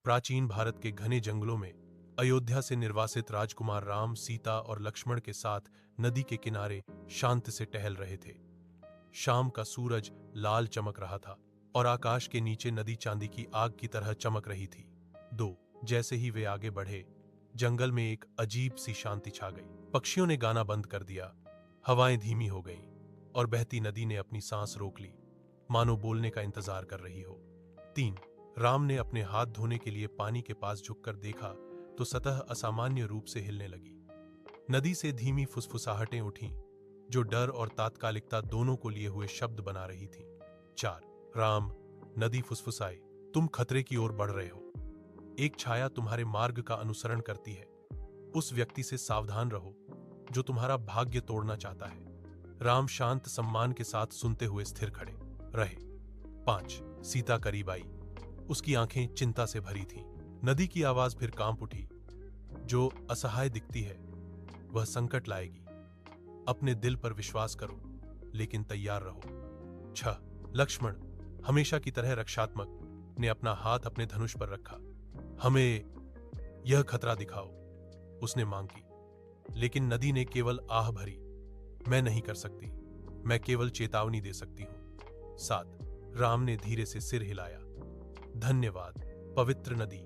प्राचीन भारत के घने जंगलों में अयोध्या से निर्वासित राजकुमार राम, सीता और लक्ष्मण के साथ नदी के किनारे शांत से टहल रहे थे। शाम का सूरज लाल चमक रहा था और आकाश के नीचे नदी चांदी की आग की तरह चमक रही थी। जैसे ही वे आगे बढ़े, जंगल में एक अजीब सी शांति छा गई। पक्षियों ने गाना बंद कर दिया, हवाएं धीमी हो गईं और बहती नदी ने अपनी सांस रोक ली, मानो बोलने का इंतजार कर रही हो। 3 राम ने अपने हाथ धोने के लिए पानी के पास झुककर देखा तो सतह असामान्य रूप से हिलने लगी। नदी से धीमी फुसफुसाहटें उठीं, जो डर और तात्कालिकता दोनों को लिए हुए शब्द बना रही थीं। 4 राम, नदी फुसफुसाई, तुम खतरे की ओर बढ़ रहे हो। एक छाया तुम्हारे मार्ग का अनुसरण करती है। उस व्यक्ति से सावधान रहो जो तुम्हारा भाग्य तोड़ना चाहता है। राम शांत सम्मान के साथ सुनते हुए स्थिर खड़े रहे। 5 सीता करीब आई, उसकी आंखें चिंता से भरी थीं। नदी की आवाज फिर कांप उठी। जो असहाय दिखती है वह संकट लाएगी। अपने दिल पर विश्वास करो, लेकिन तैयार रहो। 6 लक्ष्मण, हमेशा की तरह रक्षात्मक, ने अपना हाथ अपने धनुष पर रखा। हमें यह खतरा दिखाओ, उसने मांग की। लेकिन नदी ने केवल आह भरी, मैं नहीं कर सकती, मैं केवल चेतावनी दे सकती हूं। 7 राम ने धीरे से सिर हिलाया। धन्यवाद पवित्र नदी,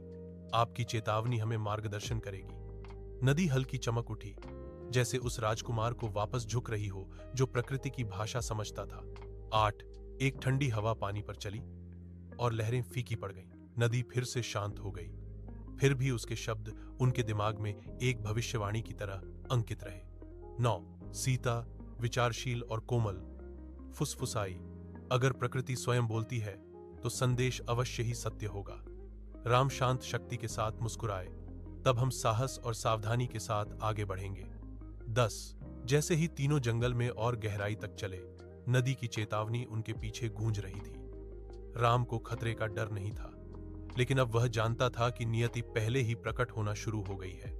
आपकी चेतावनी हमें मार्गदर्शन करेगी। नदी हल्की चमक उठी, जैसे उस राजकुमार को वापस झुक रही हो जो प्रकृति की भाषा समझता था। 8 एक ठंडी हवा पानी पर चली और लहरें फीकी पड़ गईं। नदी फिर से शांत हो गई, फिर भी उसके शब्द उनके दिमाग में एक भविष्यवाणी की तरह अंकित रहे। 9 सीता, विचारशील और कोमल, फुसफुसाई, अगर प्रकृति स्वयं बोलती है तो संदेश अवश्य ही सत्य होगा। राम शांत शक्ति के साथ मुस्कुराए, तब हम साहस और सावधानी के साथ आगे बढ़ेंगे। 10 जैसे ही तीनों जंगल में और गहराई तक चले, नदी की चेतावनी उनके पीछे गूंज रही थी। राम को खतरे का डर नहीं था, लेकिन अब वह जानता था कि नियति पहले ही प्रकट होना शुरू हो गई है।